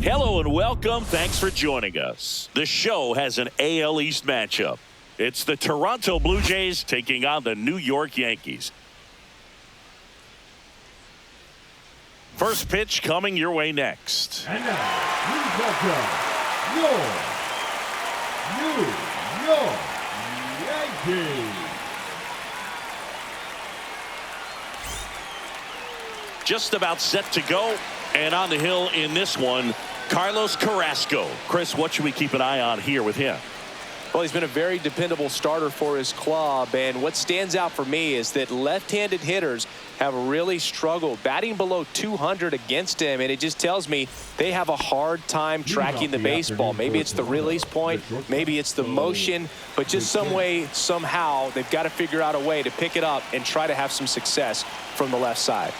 Hello and welcome. Thanks for joining us. The show has an AL East matchup. It's the Toronto Blue Jays taking on the New York Yankees. First pitch coming your way next. And now, please welcome your New York Yankees. Just about set to go, and on the hill in this one, Carlos Carrasco. Chris, what should we keep an eye on here with him? Well, he's been a very dependable starter for his club, and what stands out for me is that left-handed hitters have really struggled batting below 200 against him, and it just tells me they have a hard time tracking the baseball. Maybe it's the release point, maybe it's the motion, but just some way, somehow, they've got to figure out a way to pick it up and try to have some success from the left side.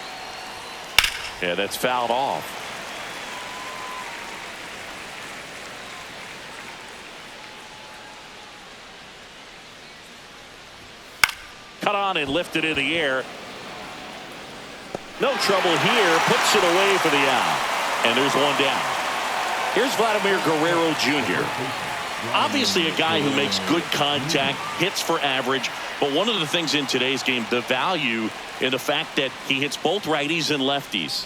Yeah, that's fouled off. Cut on and lifted in the air. No trouble here. Puts it away for the out. And there's one down. Here's Vladimir Guerrero Jr. Obviously a guy who makes good contact, hits for average. But one of the things in today's game, the value in the fact that he hits both righties and lefties.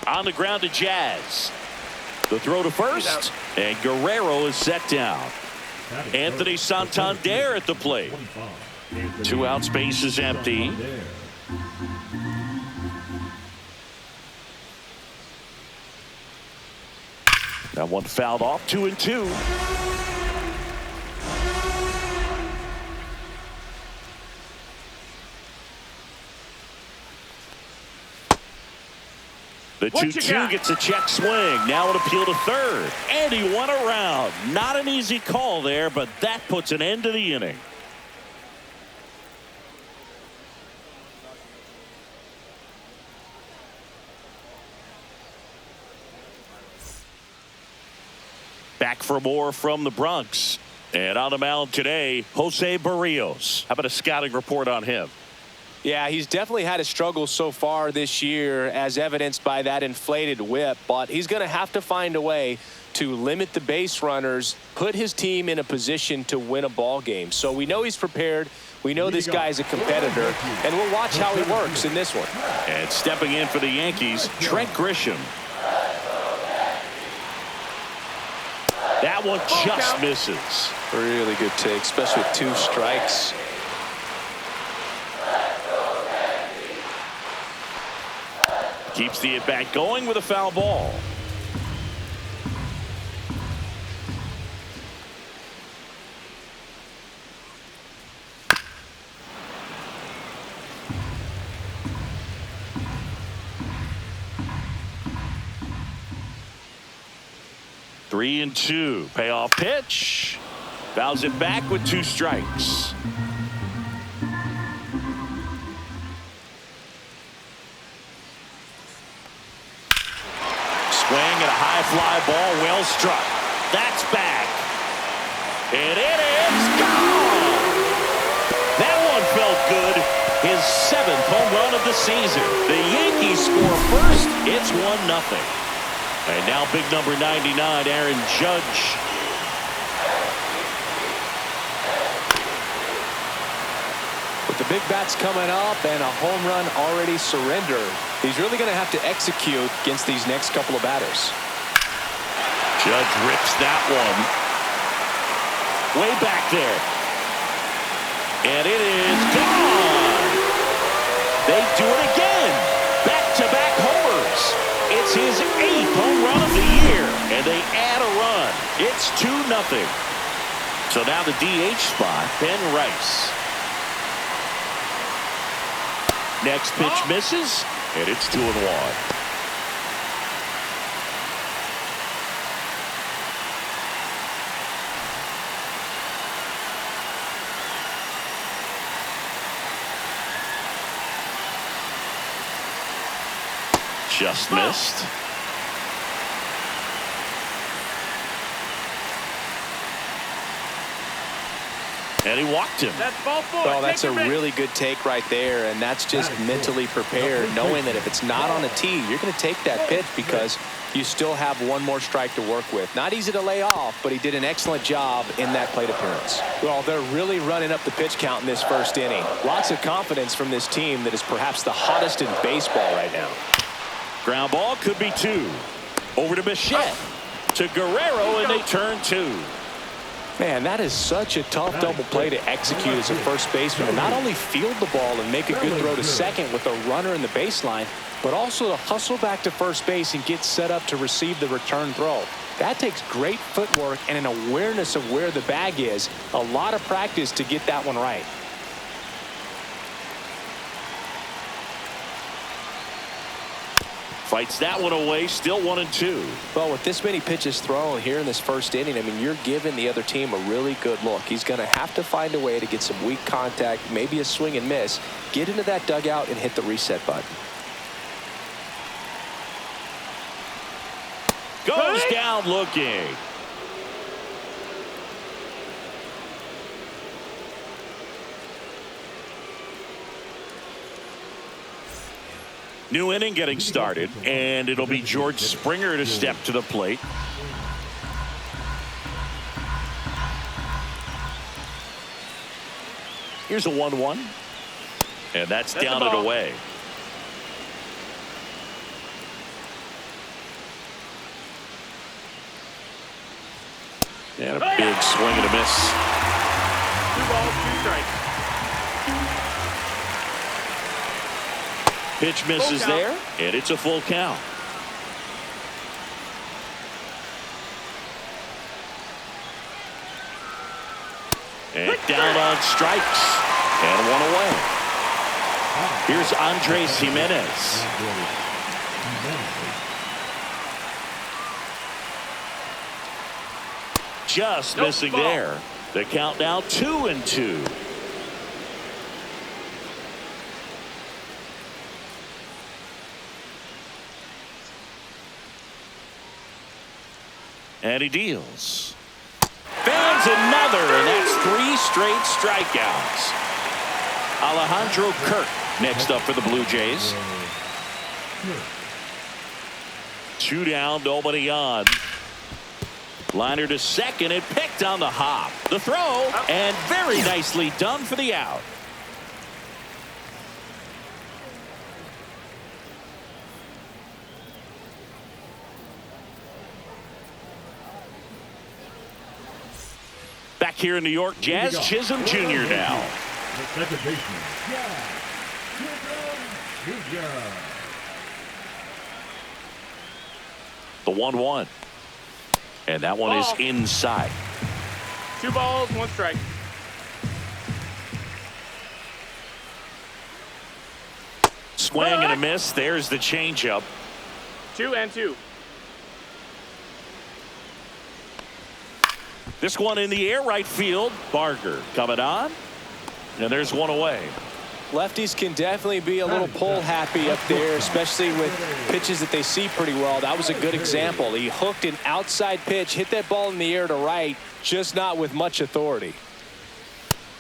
On the ground to Jazz. The throw to first. And Guerrero is set down. Anthony Santander at the plate. 2 out, space is empty. That one fouled off. 2-2. The 2-2 gets a check swing. Now an appeal to third. And he won around. Not an easy call there, but that puts an end to the inning. Back for more from the Bronx. And on the mound today, Jose Barrios. How about a scouting report on him? Yeah, he's definitely had a struggle so far this year, as evidenced by that inflated whip, but he's going to have to find a way to limit the base runners, put his team in a position to win a ball game. So we know he's prepared. We know this guy's a competitor, and we'll watch how he works in this one. And stepping in for the Yankees, Trent Grisham. That one just misses. Really good take, especially with 2 strikes. Keeps the at-bat going with a foul ball. Three and 2. Payoff pitch. Fouls it back with 2 strikes. Swing and a high fly ball, well struck. That's back. And it is gone. That one felt good. His 7th home run of the season. The Yankees score first. It's 1-0. And now big number 99, Aaron Judge. With the big bats coming up and a home run already surrendered, he's really going to have to execute against these next couple of batters. Judge rips that one. Way back there. And it is gone. They do it again. Back-to-back homers. It's his 8th home run of the year. And they add a run. It's 2-0. So now the DH spot, Ben Rice. Next pitch misses, and it's 2-1. Just missed. And he walked him. Well, that's a really good take right there, and that's just mentally prepared, knowing that if it's not on a tee, you're going to take that pitch because you still have one more strike to work with. Not easy to lay off, but he did an excellent job in that plate appearance. Well, they're really running up the pitch count in this first inning. Lots of confidence from this team that is perhaps the hottest in baseball right now. Ground ball could be 2. Over to Bichette. To Guerrero, and they turn 2. Man, that is such a tough double play to execute as a first baseman. And not only field the ball and make a good throw to second with a runner in the baseline, but also to hustle back to first base and get set up to receive the return throw. That takes great footwork and an awareness of where the bag is. A lot of practice to get that one right. Fights that one away, still 1-2. Well, with this many pitches thrown here in this first inning, I mean, you're giving the other team a really good look. He's going to have to find a way to get some weak contact, maybe a swing and miss, get into that dugout and hit the reset button. Goes down looking. New inning getting started, and it'll be George Springer to step to the plate. Here's a 1-1, and that's down and away. And a big swing and a miss. 2 balls, 2 strikes. Pitch misses there, and it's a full count. And down on strikes, and 1 away. Here's Andres Jimenez. Just missing there. The count now 2-2. And he deals. Fans another, and that's 3 straight strikeouts. Alejandro Kirk next up for the Blue Jays. 2 down, nobody on. Liner to second and picked on the hop. The throw, and very nicely done for the out. Back here in New York, Jazz Chisholm Jr. now. The second baseman, Jazz Chisholm Jr. The 1-1. And that one is inside. 2 balls, 1 strike. Swing and a miss. There's the changeup. 2-2. This one in the air, right field. Barger coming on. And there's 1 away. Lefties can definitely be a little pull happy up there, especially with pitches that they see pretty well. That was a good example. He hooked an outside pitch, hit that ball in the air to right, just not with much authority.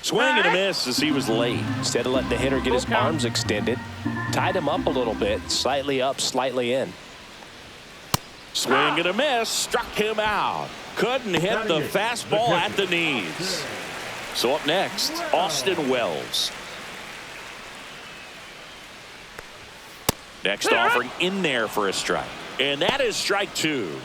Swing and a miss as he was late. Instead of letting the hitter get his arms extended, tied him up a little bit, slightly up, slightly in. Swing and a miss, struck him out. Couldn't hit the fastball at the knees. So up next, Austin Wells. Next offering in there for a strike. And that is strike 2.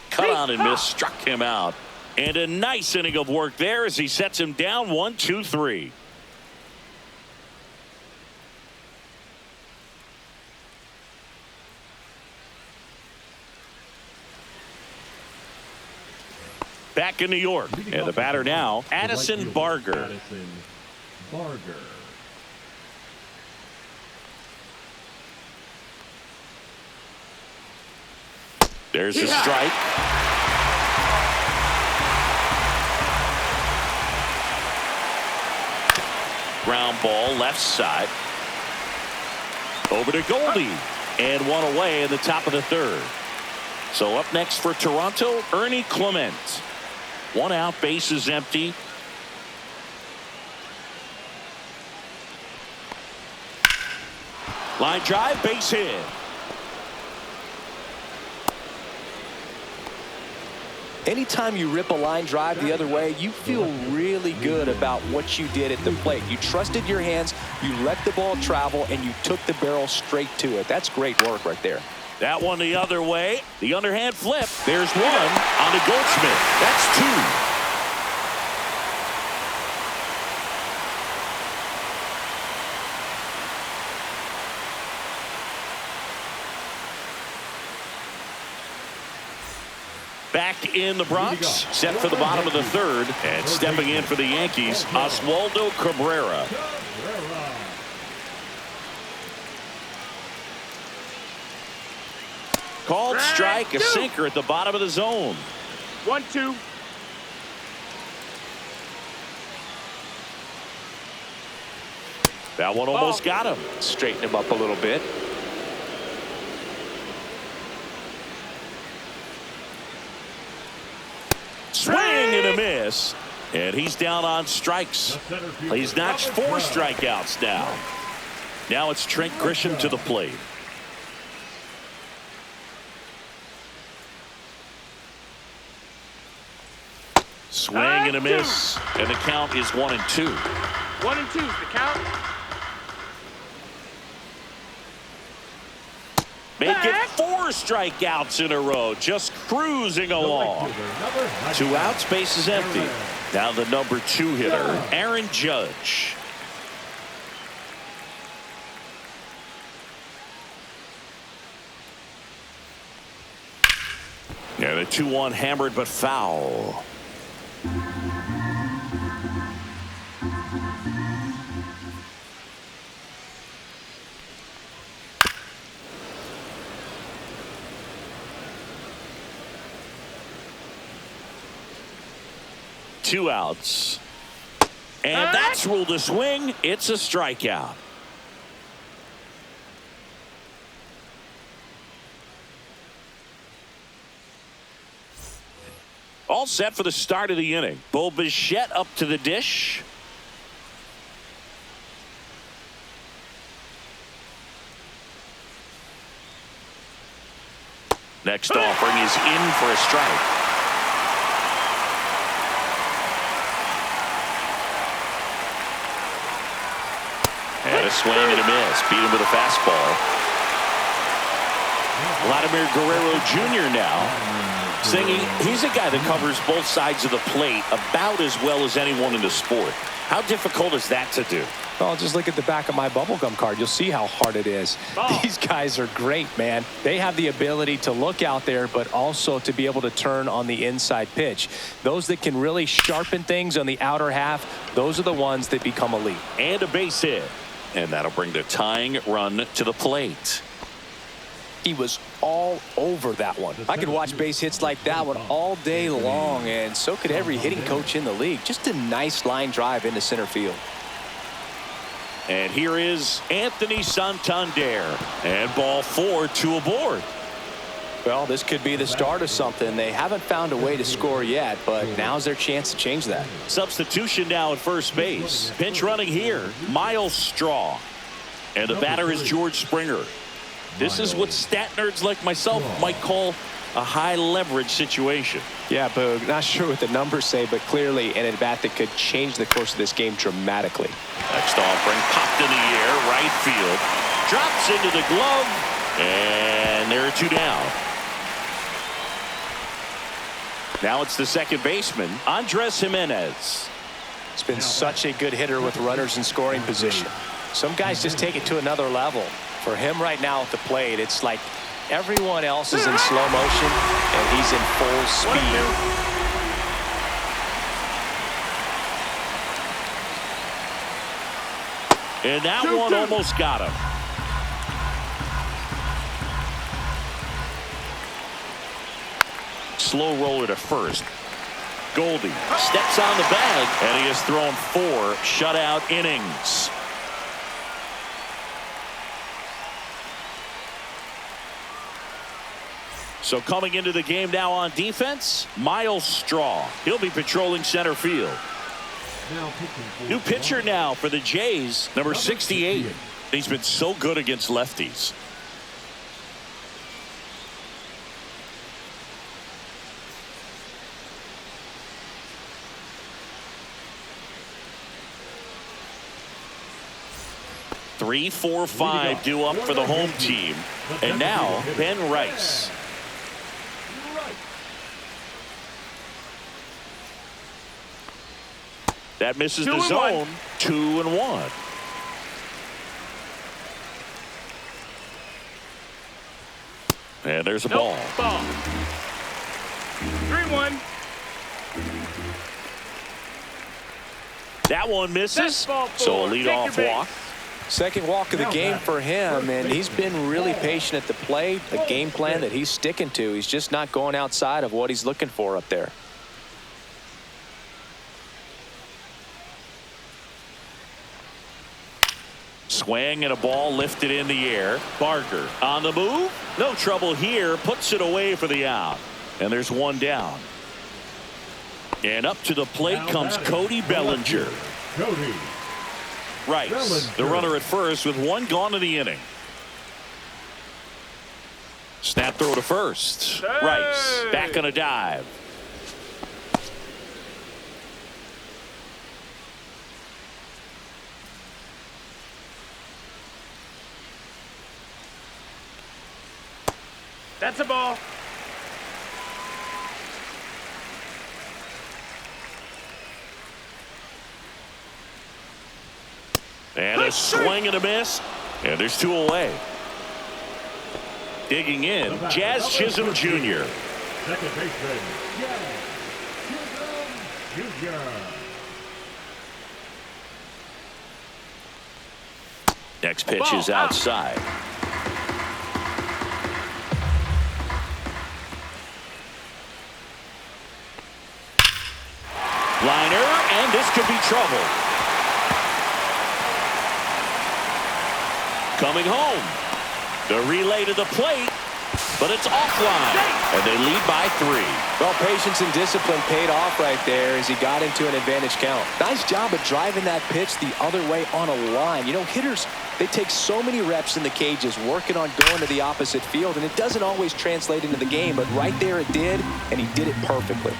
Cut on and miss, struck him out. And a nice inning of work there as he sets him down 1-2-3. Back in New York, and the batter now, Addison Barger. Addison Barger. There's a strike. Ground ball left side. Over to Goldie. And 1 away in the top of the 3rd. So up next for Toronto, Ernie Clement. 1 out, base is empty. Line drive, base hit. Anytime you rip a line drive the other way, you feel really good about what you did at the plate. You trusted your hands, you let the ball travel, and you took the barrel straight to it. That's great work right there. That one the other way. The underhand flip. There's one on to Goldschmidt. That's 2. Back in the Bronx, set for the bottom of the 3rd, and stepping in for the Yankees, Oswaldo Cabrera. Called strike, a sinker at the bottom of the zone. 1-2. That one almost got him. Straighten him up a little bit. Swing and a miss. And he's down on strikes. He's notched 4 strikeouts now. Now it's Trent Grisham to the plate. Swing and a miss. And the count is 1-2. 1-2 is the count. Make it 4 strikeouts in a row. Just cruising along. 2 outs, base is empty. Now the number 2 hitter, Aaron Judge. And a 2-1 hammered but foul. Two outs. And that's ruled a swing. It's a strikeout. All set for the start of the inning. Bo Bichette up to the dish. Next offering is in for a strike. And a swing and a miss. Beat him with a fastball. Vladimir Guerrero Jr. now singing. He's a guy that covers both sides of the plate about as well as anyone in the sport. How difficult is that to do? Oh, just look at the back of my bubblegum card. You'll see how hard it is. These guys are great, man. They have the ability to look out there, but also to be able to turn on the inside pitch. Those that can really sharpen things on the outer half, those are the ones that become elite. And a base hit. And that'll bring the tying run to the plate. He was all over that one. I could watch base hits like that one all day long, and so could every hitting coach in the league. Just a nice line drive into center field. And here is Anthony Santander. And ball 4, 2 aboard. Well, this could be the start of something. They haven't found a way to score yet, but now's their chance to change that. Substitution now at first base. Pinch running here, Miles Straw. And the batter is George Springer. This is what stat nerds like myself might call a high leverage situation. Yeah, Boog, not sure what the numbers say, but clearly an at-bat that could change the course of this game dramatically. Next offering, popped in the air, right field. Drops into the glove, and there are 2 down. Now it's the second baseman, Andres Jimenez. It's been such a good hitter with runners in scoring position. Some guys just take it to another level. For him right now at the plate, it's like everyone else is in slow motion, and he's in full speed. And that one almost got him. Slow roller to first. Goldie steps on the bag, and he has thrown 4 shutout innings. So coming into the game now on defense, Miles Straw. He'll be patrolling center field. Now pitching for New pitcher Toronto. now for the Jays, number 68. He's been so good against lefties. Three, four, five due up for the home team. And now Ben Rice. That misses the zone. 2-1. And there's a ball. Ball. 3-1. That one misses. That's ball four. So a Take your leadoff base. walk. Second walk of the game for him, and he's been really patient at the plate. A game plan that he's sticking to. He's just not going outside of what he's looking for up there. Swing and a ball lifted in the air. Barker on the move. No trouble here. Puts it away for the out. And there's one down. And up to the plate comes Cody Bellinger. Cody. Rice, the runner at first with one gone in the inning. Snap throw to first. Rice back on a dive. That's a ball. And a swing and a miss. And there's two away. Digging in, Jazz Chisholm Jr. Second baseman, Jazz Chisholm Jr. Next pitch is outside. Liner, and this could be trouble. Coming home. The relay to the plate, but it's offline. And they lead by 3. Well, patience and discipline paid off right there as he got into an advantage count. Nice job of driving that pitch the other way on a line. You know, hitters, they take so many reps in the cages working on going to the opposite field, and it doesn't always translate into the game, but right there it did, and he did it perfectly.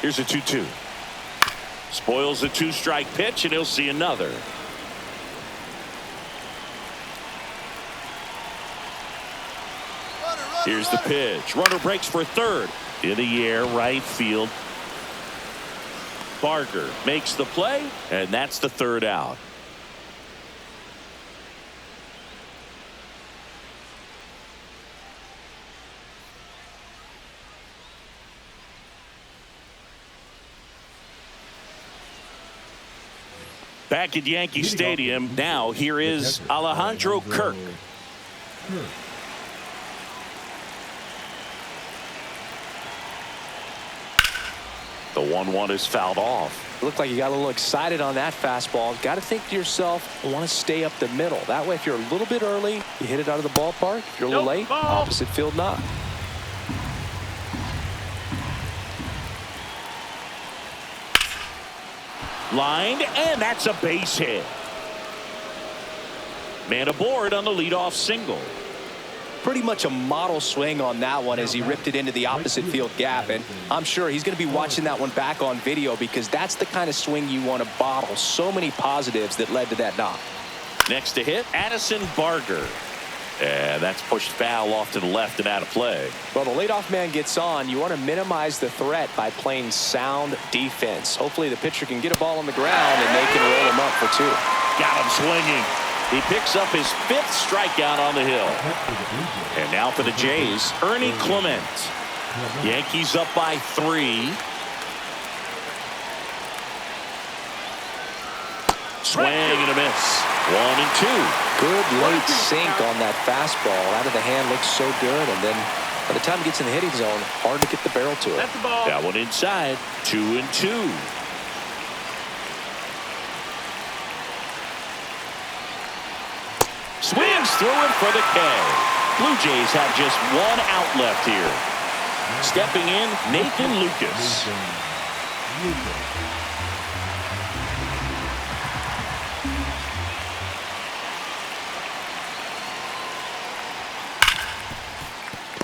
Here's a 2-2. Spoils the 2-strike pitch, and he'll see another. Here's the pitch. Runner breaks for third. In the air, right field. Barker makes the play, and that's the third out. Back at Yankee Stadium, now here is Alejandro Kirk. The 1-1 is fouled off. Looked like you got a little excited on that fastball. Got to think to yourself, I want to stay up the middle. That way, if you're a little bit early, you hit it out of the ballpark. If you're a little late, opposite field knock. Lined, and that's a base hit. Man aboard on the leadoff single. Pretty much a model swing on that one as he ripped it into the opposite field gap, and I'm sure he's going to be watching that one back on video because that's the kind of swing you want to bottle. So many positives that led to that knock. Next to hit, Addison Barger. And that's pushed foul off to the left and out of play. Well, the leadoff man gets on. You want to minimize the threat by playing sound defense. Hopefully the pitcher can get a ball on the ground and they can roll him up for 2. Got him swinging. He picks up his 5th strikeout on the hill. And now for the Jays, Ernie Clement. Yankees up by 3. Swing and a miss. 1-2. Good late sink on that fastball. Out of the hand, looks so good. And then by the time it gets in the hitting zone, hard to get the barrel to it. That's the ball. That one inside. 2-2. Swings through it for the K. Blue Jays have just one out left here. Stepping in, Nathan Lucas.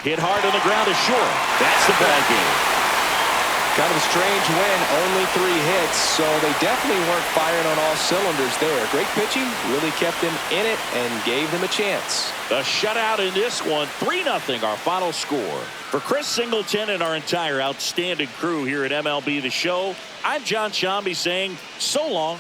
Hit hard on the ground is short. That's the ball game. Kind of a strange win, only 3 hits, so they definitely weren't firing on all cylinders there. Great pitching, really kept them in it and gave them a chance. A shutout in this one, 3-0 our final score. For Chris Singleton and our entire outstanding crew here at MLB The Show, I'm John Shambi saying so long